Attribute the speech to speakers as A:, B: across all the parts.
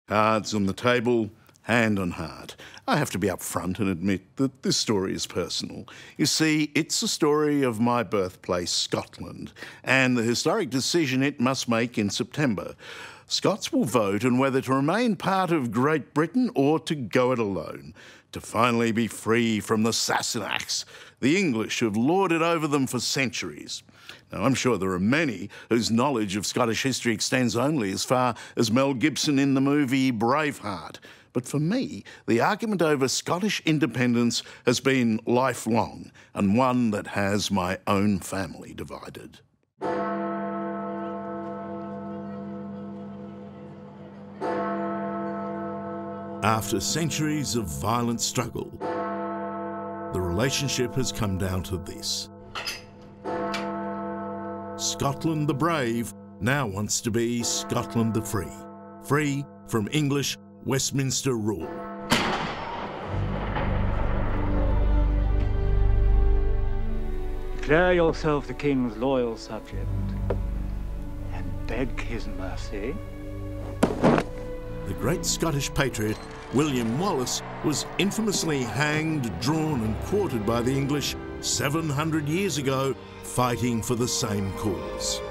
A: Cards on the table, hand on heart. I have to be upfront and admit that this story is personal. You see, it's a story of my birthplace, Scotland, and the historic decision it must make in September. Scots will vote on whether to remain part of Great Britain or to go it alone, to finally be free from the Sasinacks, the English who've lorded over them for centuries. Now, I'm sure there are many whose knowledge of Scottish history extends only as far as Mel Gibson in the movie Braveheart. But for me, the argument over Scottish independence has been lifelong, and one that has my own family divided. After centuries of violent struggle, the relationship has come down to this. Scotland the brave now wants to be Scotland the free, free from English Westminster rule.
B: Declare yourself the King's loyal subject and beg his mercy.
A: The great Scottish patriot William Wallace was infamously hanged, drawn and quartered by the English 700 years ago, fighting for the same cause.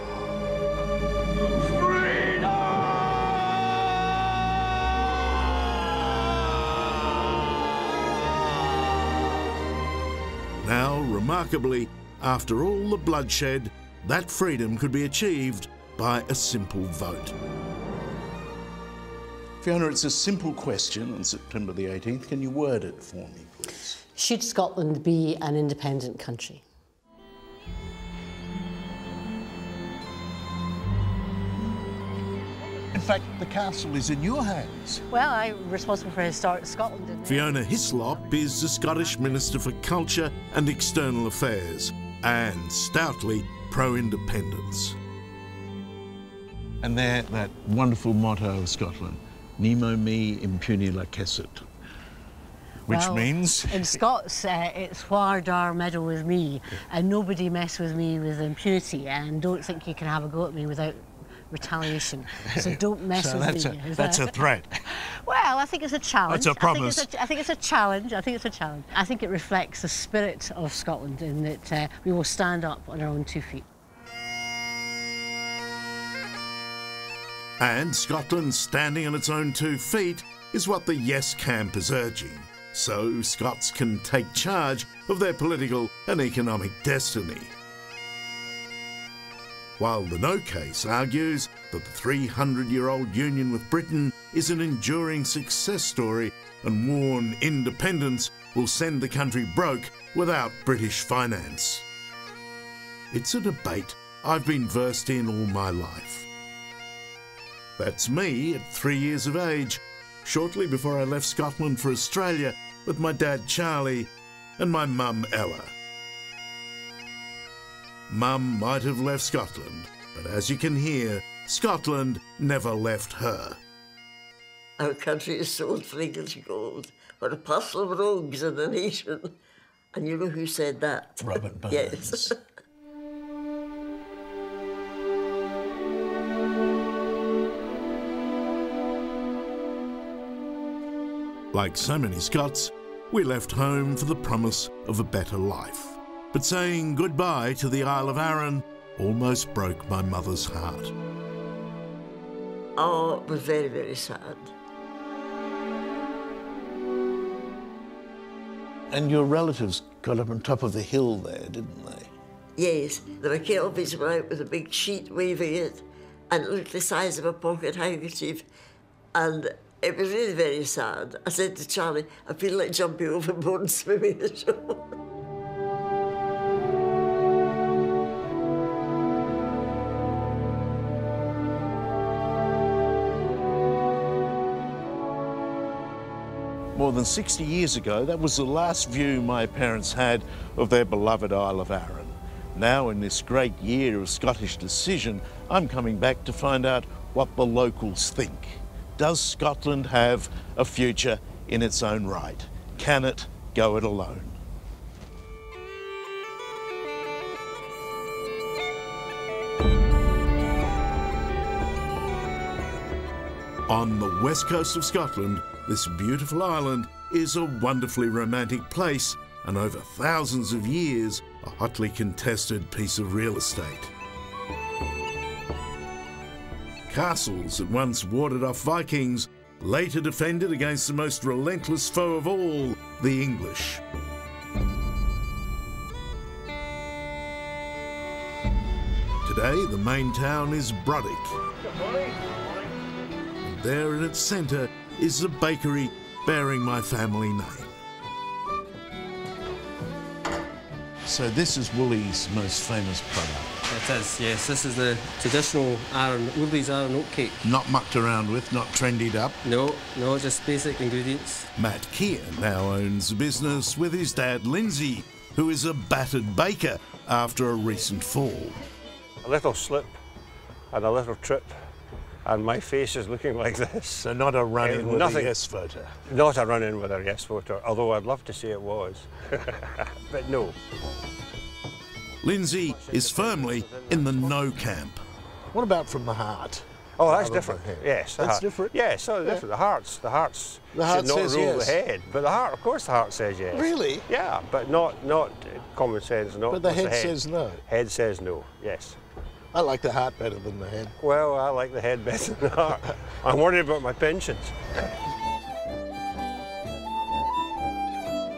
A: Now, remarkably, after all the bloodshed, that freedom could be achieved by a simple vote. Fiona, it's a simple question on September the 18th. Can you word it for me, please?
C: Should Scotland be an independent country?
D: In fact, the castle is in your hands.
C: Well, I'm responsible for Historic Scotland.
A: Fiona Hislop is the Scottish Minister for Culture and External Affairs, and stoutly pro-independence.
D: And that wonderful motto of Scotland, Nemo me impune lacessit, which means?
C: In Scots, it's whar dar meddle with me, and nobody mess with me with impunity, and don't think you can have a go at me without retaliation. So don't mess with me.
D: That's a threat.
C: Well, I think it's a challenge.
D: It's a promise.
C: I think it's a challenge. I think it's a challenge. I think it reflects the spirit of Scotland in that we will stand up on our own 2 feet.
A: And Scotland standing on its own 2 feet is what the Yes camp is urging, so Scots can take charge of their political and economic destiny. While the No case argues that the 300-year-old union with Britain is an enduring success story and warn independence will send the country broke without British finance. It's a debate I've been versed in all my life. That's me at 3 years of age, shortly before I left Scotland for Australia with my dad Charlie and my mum Ella. Mum might have left Scotland, but as you can hear, Scotland never left her.
E: Our country is sold for English gold. We're a parcel of rogues in a nation. And you know who said that?
D: Robert Burns.
E: Yes.
A: Like so many Scots, we left home for the promise of a better life. But saying goodbye to the Isle of Arran almost broke my mother's heart.
E: Oh, it was very, very sad.
D: And your relatives got up on top of the hill there, didn't they?
E: Yes, the McKelveys were out with a big sheet waving it, and it looked the size of a pocket handkerchief, and it was really very sad. I said to Charlie, I feel like jumping overboard and swimming ashore.
A: More than 60 years ago, that was the last view my parents had of their beloved Isle of Arran. Now, in this great year of Scottish decision, I'm coming back to find out what the locals think. Does Scotland have a future in its own right? Can it go it alone? On the west coast of Scotland, this beautiful island is a wonderfully romantic place and over thousands of years, a hotly contested piece of real estate. Castles that once warded off Vikings later defended against the most relentless foe of all, the English. Today, the main town is Braddock. And there in its centre is the bakery bearing my family name.
D: So this is Wooley's most famous product.
F: It is, yes. This is the traditional Wooley's iron oat cake.
A: Not mucked around with, not trendied up.
F: No, just basic ingredients.
A: Matt Keir now owns the business with his dad Lindsay, who is a battered baker after a recent fall.
G: A little slip and a little trip, and my face is looking like this.
D: So not a run-in with a yes voter?
G: Not a run-in with a yes voter, although I'd love to say it was. But no.
A: Lindsay is firmly in the no camp.
D: What about from the heart?
G: Oh, that's different. Yes,
D: that's different.
G: Yes, so different. The heart should not
D: says
G: rule
D: yes.
G: the head, but the heart, of course, the heart says yes.
D: Really?
G: Yeah, but not common sense. Not.
D: But the
G: with
D: head says no.
G: Head says no. Yes.
D: I like the heart better than the head.
G: Well, I like the head better than the heart. I'm worried about my pensions.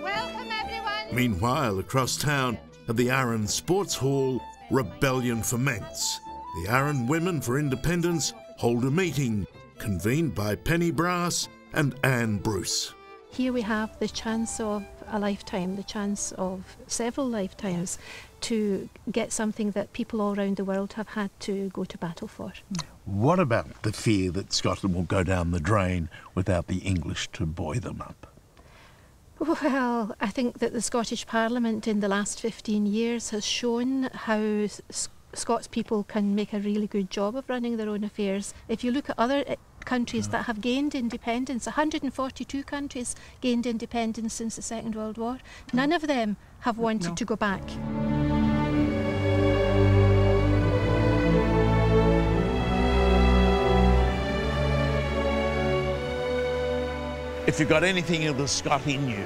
H: Welcome, everyone.
A: Meanwhile, across town at the Arran Sports Hall, rebellion ferments. The Arran Women for Independence hold a meeting, convened by Penny Brass and Anne Bruce.
I: Here we have the chance of a lifetime, the chance of several lifetimes to get something that people all around the world have had to go to battle for.
D: What about the fear that Scotland will go down the drain without the English to buoy them up?
I: Well, I think that the Scottish Parliament in the last 15 years has shown how Scots people can make a really good job of running their own affairs. If you look at other countries that have gained independence, 142 countries gained independence since the Second World War. None of them have wanted to go back.
D: If you've got anything of the Scot in you,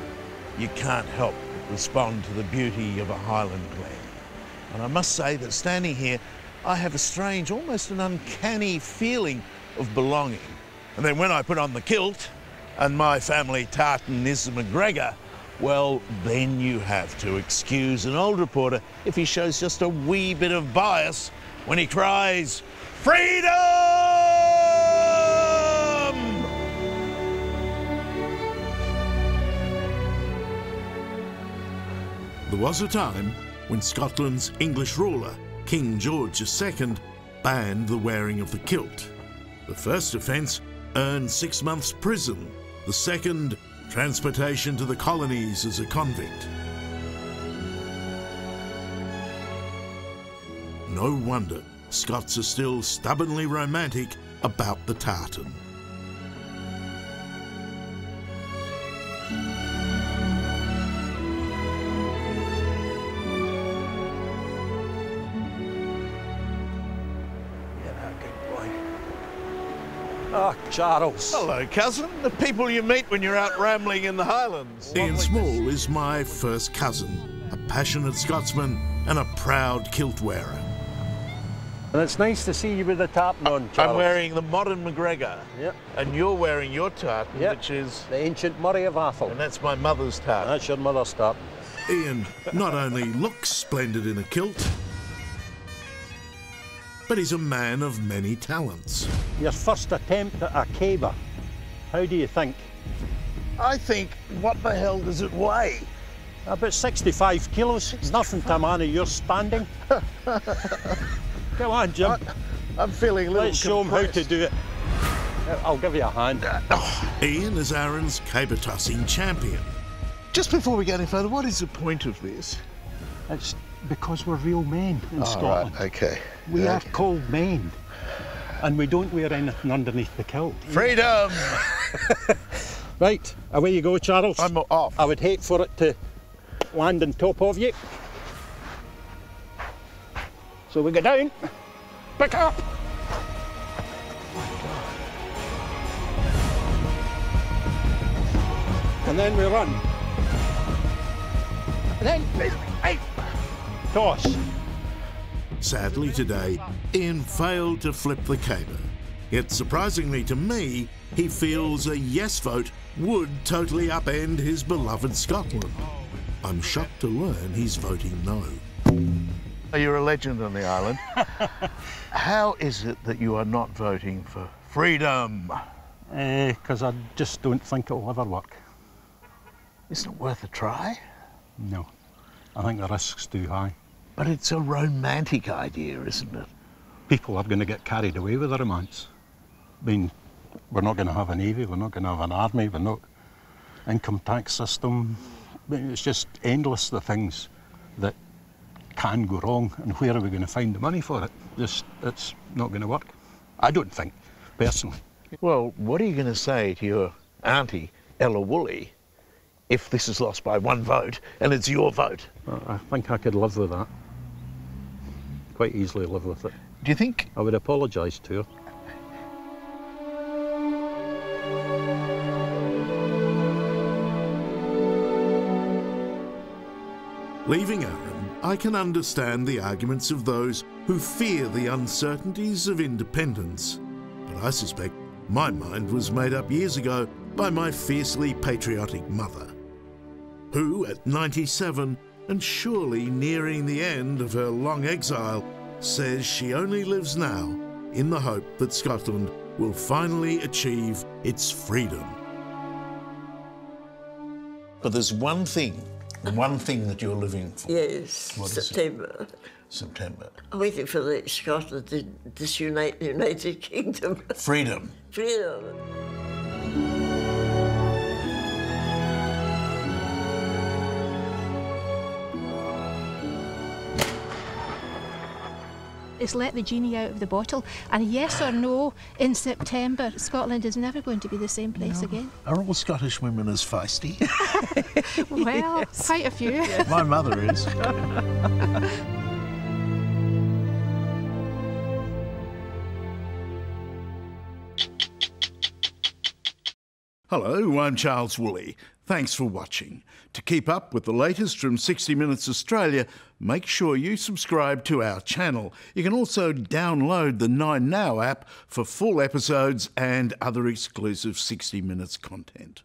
D: you can't help but respond to the beauty of a Highland glen. And I must say that standing here, I have a strange, almost an uncanny feeling of belonging. And then when I put on the kilt and my family tartan is the McGregor, well, then you have to excuse an old reporter if he shows just a wee bit of bias when he cries, "Freedom!"
A: There was a time when Scotland's English ruler, King George II, banned the wearing of the kilt. The first offence earned 6 months' prison. The second, transportation to the colonies as a convict. No wonder Scots are still stubbornly romantic about the tartan.
G: Ah, Charles.
D: Hello, cousin. The people you meet when you're out rambling in the Highlands.
A: Ian Small is my first cousin, a passionate Scotsman and a proud kilt wearer.
G: And it's nice to see you with the tartan on, Charles.
D: I'm wearing the modern McGregor.
G: Yep.
D: And you're wearing your tartan,
G: Yep.
D: which is...
G: the ancient Murray of Athol.
D: And that's my mother's tartan.
G: That's your mother's tartan.
A: Ian not only looks splendid in a kilt, but he's a man of many talents.
J: Your first attempt at a caber, how do you think?
D: I think, what the hell does it weigh?
J: About 65 kilos, nothing to a man of your standing. Come on, Jim.
D: I'm feeling a little
J: Let's show him how to do it. I'll give you a hand.
A: Ian is Arran's caber tossing champion.
D: Just before we go any further, what is the point of this?
J: It's because we're real men in Scotland.
D: Right, okay.
J: We are called men. And we don't wear anything underneath the kilt.
D: Freedom!
J: Right, away you go, Charles.
D: I'm off.
J: I would hate for it to land on top of you. So we go down, pick up. And then we run. And then, hey, toss.
A: Sadly today, Ian failed to flip the caber. Yet surprisingly to me, he feels a yes vote would totally upend his beloved Scotland. I'm shocked to learn he's voting no.
D: You're a legend on the island. How is it that you are not voting for freedom?
J: Because I just don't think it'll ever work.
D: Isn't it worth a try?
J: No, I think the risk's too high.
D: But it's a romantic idea, isn't it?
J: People are going to get carried away with the romance. I mean, we're not going to have a navy, we're not going to have an army, we're not income tax system. I mean, it's just endless the things that can go wrong, and where are we going to find the money for it? Just, it's not going to work. I don't think, personally.
D: Well, what are you going to say to your auntie, Ella Wooley, if this is lost by one vote and it's your vote?
J: I think I could live with that. Quite easily live with it.
D: Do you think?
J: I would apologise to her.
A: Leaving Aaron, I can understand the arguments of those who fear the uncertainties of independence. But I suspect my mind was made up years ago by my fiercely patriotic mother, who at 97 and surely nearing the end of her long exile, says she only lives now in the hope that Scotland will finally achieve its freedom. But there's one thing that you're living for.
E: Yes,
A: What is
E: September.
A: it? September.
E: I'm waiting for Scotland to disunite the United Kingdom.
A: Freedom.
E: Freedom.
I: It's let the genie out of the bottle, and yes or no, in September, Scotland is never going to be the same place again.
A: Are all Scottish women as feisty?
I: Well,
A: Yes.
I: quite a few.
A: My mother is. Hello, I'm Charles Wooley. Thanks for watching. To keep up with the latest from 60 Minutes Australia, make sure you subscribe to our channel. You can also download the 9Now app for full episodes and other exclusive 60 Minutes content.